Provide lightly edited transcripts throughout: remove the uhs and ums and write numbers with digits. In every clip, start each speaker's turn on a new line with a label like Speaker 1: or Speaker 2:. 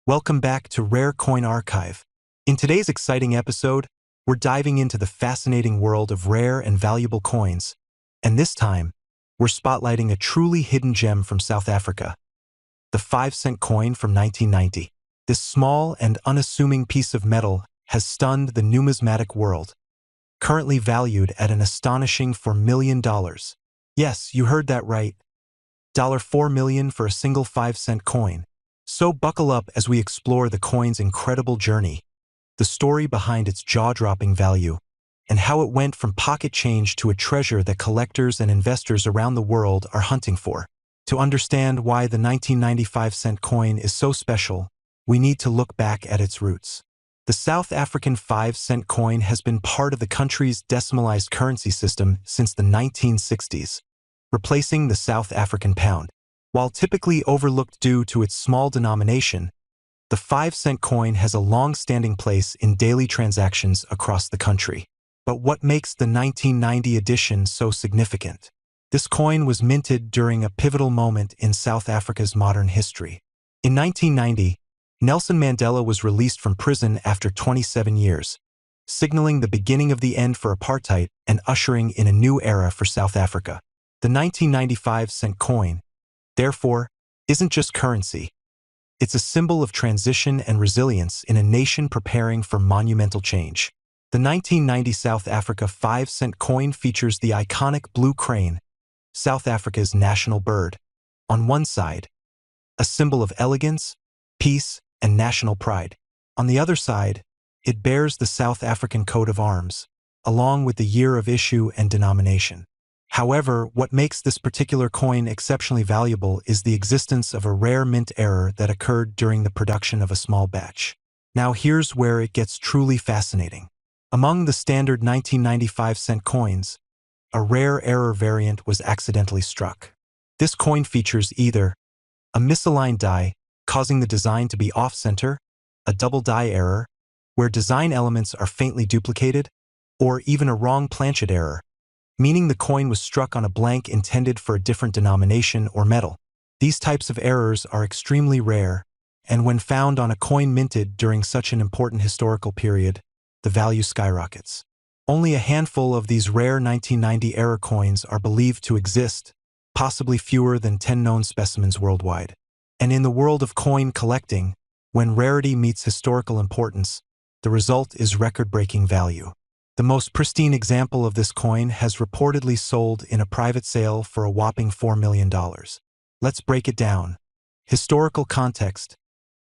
Speaker 1: Welcome back to Rare Coin Archive. In today's exciting episode, we're diving into the fascinating world of rare and valuable coins, and this time, we're spotlighting a truly hidden gem from South Africa, the 5-cent coin from 1990. This small and unassuming piece of metal has stunned the numismatic world, currently valued at an astonishing $4 million. Yes, you heard that right. $4 million for a single 5-cent coin. So buckle up as we explore the coin's incredible journey, the story behind its jaw-dropping value, and how it went from pocket change to a treasure that collectors and investors around the world are hunting for. To understand why the 1995-cent coin is so special, we need to look back at its roots. The South African 5-cent coin has been part of the country's decimalized currency system since the 1960s, replacing the South African pound. While typically overlooked due to its small denomination, the 5-cent coin has a long-standing place in daily transactions across the country. But what makes the 1990 edition so significant? This coin was minted during a pivotal moment in South Africa's modern history. In 1990, Nelson Mandela was released from prison after 27 years, signaling the beginning of the end for apartheid and ushering in a new era for South Africa. The 1995-cent coin, therefore, isn't just currency. It's a symbol of transition and resilience in a nation preparing for monumental change. The 1990 South Africa 5-cent coin features the iconic blue crane, South Africa's national bird. On one side, a symbol of elegance, peace, and national pride. On the other side, it bears the South African coat of arms, along with the year of issue and denomination. However, what makes this particular coin exceptionally valuable is the existence of a rare mint error that occurred during the production of a small batch. Now here's where it gets truly fascinating. Among the standard 1995-cent coins, a rare error variant was accidentally struck. This coin features either a misaligned die, causing the design to be off-center, a double die error, where design elements are faintly duplicated, or even a wrong planchet error, meaning the coin was struck on a blank intended for a different denomination or metal. These types of errors are extremely rare, and when found on a coin minted during such an important historical period, the value skyrockets. Only a handful of these rare 1990 error coins are believed to exist, possibly fewer than 10 known specimens worldwide. And in the world of coin collecting, when rarity meets historical importance, the result is record-breaking value. The most pristine example of this coin has reportedly sold in a private sale for a whopping $4 million. Let's break it down. Historical context.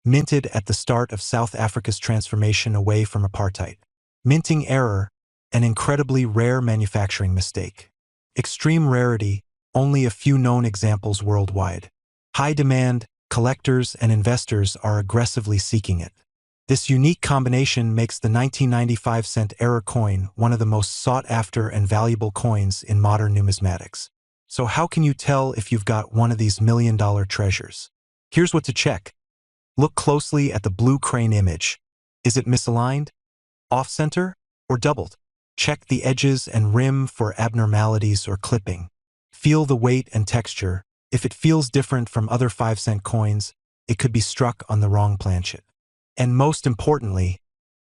Speaker 1: Minted at the start of South Africa's transformation away from apartheid. Minting error, an incredibly rare manufacturing mistake. Extreme rarity, only a few known examples worldwide. High demand, collectors and investors are aggressively seeking it. This unique combination makes the 1995-cent error coin one of the most sought-after and valuable coins in modern numismatics. So how can you tell if you've got one of these million-dollar treasures? Here's what to check. Look closely at the blue crane image. Is it misaligned, off-center, or doubled? Check the edges and rim for abnormalities or clipping. Feel the weight and texture. If it feels different from other 5-cent coins, it could be struck on the wrong planchet. And most importantly,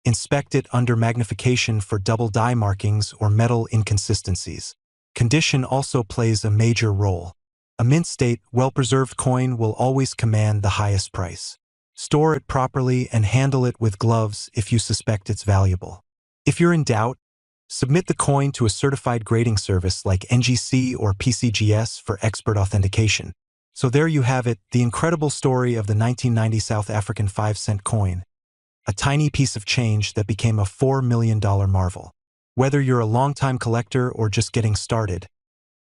Speaker 1: inspect it under magnification for double die markings or metal inconsistencies. Condition also plays a major role. A mint state, well-preserved coin will always command the highest price. Store it properly and handle it with gloves if you suspect it's valuable. If you're in doubt, submit the coin to a certified grading service like NGC or PCGS for expert authentication. So there you have it, the incredible story of the 1990 South African 5-cent coin, a tiny piece of change that became a $4 million marvel. Whether you're a longtime collector or just getting started,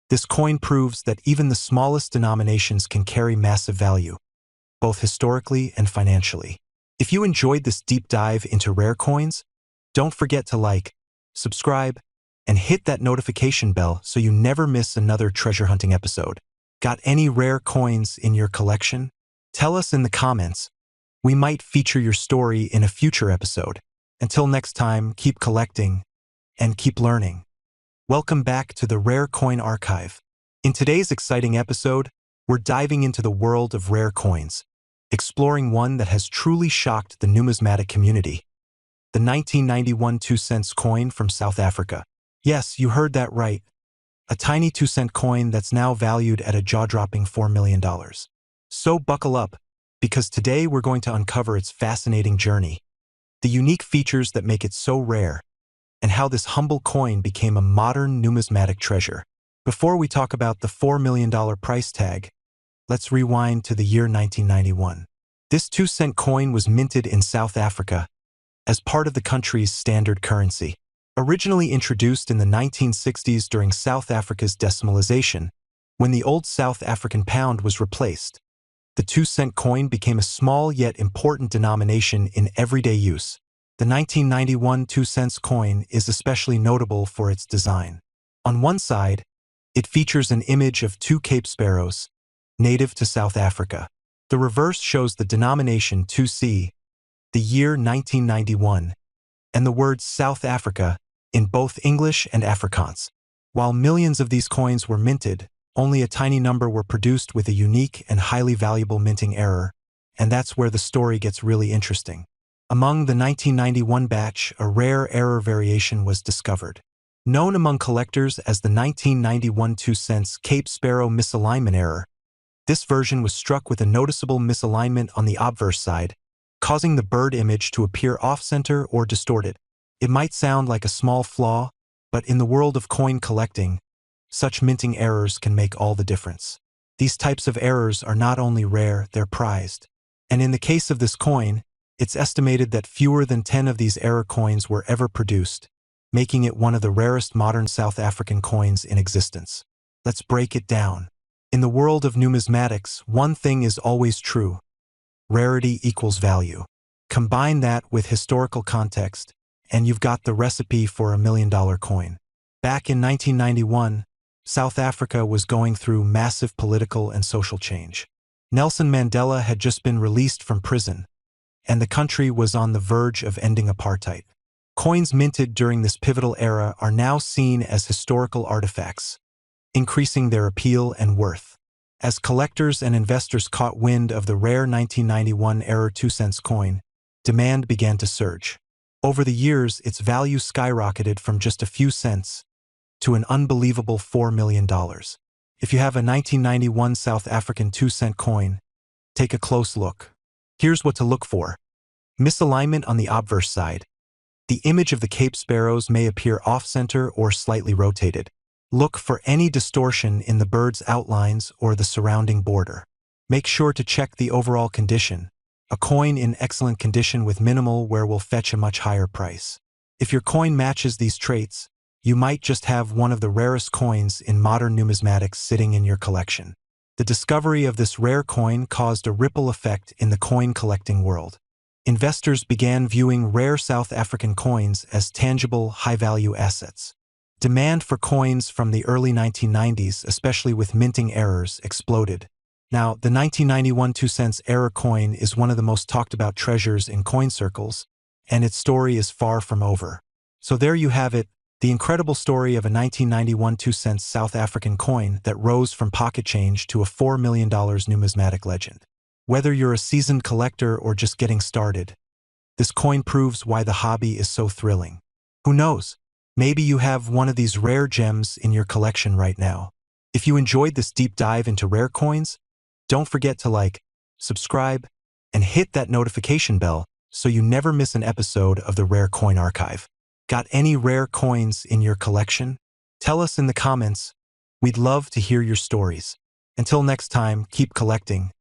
Speaker 1: this coin proves that even the smallest denominations can carry massive value, both historically and financially. If you enjoyed this deep dive into rare coins, don't forget to like, subscribe, and hit that notification bell so you never miss another treasure hunting episode. Got any rare coins in your collection? Tell us in the comments. We might feature your story in a future episode. Until next time, keep collecting and keep learning. Welcome back to the Rare Coin Archive. In today's exciting episode, we're diving into the world of rare coins, exploring one that has truly shocked the numismatic community. The 1991 2-cent coin from South Africa. Yes, you heard that right. A tiny 2-cent coin that's now valued at a jaw-dropping $4 million. So buckle up, because today we're going to uncover its fascinating journey, the unique features that make it so rare, and how this humble coin became a modern numismatic treasure. Before we talk about the $4 million price tag, let's rewind to the year 1991. This 2-cent coin was minted in South Africa as part of the country's standard currency. Originally introduced in the 1960s during South Africa's decimalization, when the old South African pound was replaced, the 2-cent coin became a small yet important denomination in everyday use. The 1991 2-cent coin is especially notable for its design. On one side, it features an image of two Cape sparrows, native to South Africa. The reverse shows the denomination 2C, the year 1991, and the words South Africa in both English and Afrikaans. While millions of these coins were minted, only a tiny number were produced with a unique and highly valuable minting error, and that's where the story gets really interesting. Among the 1991 batch, a rare error variation was discovered. Known among collectors as the 1991 2-cent Cape Sparrow misalignment error, this version was struck with a noticeable misalignment on the obverse side, causing the bird image to appear off-center or distorted. It might sound like a small flaw, but in the world of coin collecting, such minting errors can make all the difference. These types of errors are not only rare, they're prized. And in the case of this coin, it's estimated that fewer than 10 of these error coins were ever produced, making it one of the rarest modern South African coins in existence. Let's break it down. In the world of numismatics, one thing is always true: rarity equals value. Combine that with historical context, and you've got the recipe for $1 million coin. Back in 1991, South Africa was going through massive political and social change. Nelson Mandela had just been released from prison, and the country was on the verge of ending apartheid. Coins minted during this pivotal era are now seen as historical artifacts, increasing their appeal and worth. As collectors and investors caught wind of the rare 1991 era 2-cent coin, demand began to surge. Over the years, its value skyrocketed from just a few cents to an unbelievable $4 million. If you have a 1991 South African 2-cent coin, take a close look. Here's what to look for. Misalignment on the obverse side. The image of the Cape sparrows may appear off-center or slightly rotated. Look for any distortion in the bird's outlines or the surrounding border. Make sure to check the overall condition. A coin in excellent condition with minimal wear will fetch a much higher price. If your coin matches these traits, you might just have one of the rarest coins in modern numismatics sitting in your collection. The discovery of this rare coin caused a ripple effect in the coin collecting world. Investors began viewing rare South African coins as tangible, high-value assets. Demand for coins from the early 1990s, especially with minting errors, exploded. Now, the 1991 2-cent error coin is one of the most talked about treasures in coin circles, and its story is far from over. So there you have it, the incredible story of a 1991 2-cent South African coin that rose from pocket change to a $4 million numismatic legend. Whether you're a seasoned collector or just getting started, this coin proves why the hobby is so thrilling. Who knows? Maybe you have one of these rare gems in your collection right now. If you enjoyed this deep dive into rare coins, don't forget to like, subscribe, and hit that notification bell so you never miss an episode of the Rare Coin Archive. Got any rare coins in your collection? Tell us in the comments. We'd love to hear your stories. Until next time, keep collecting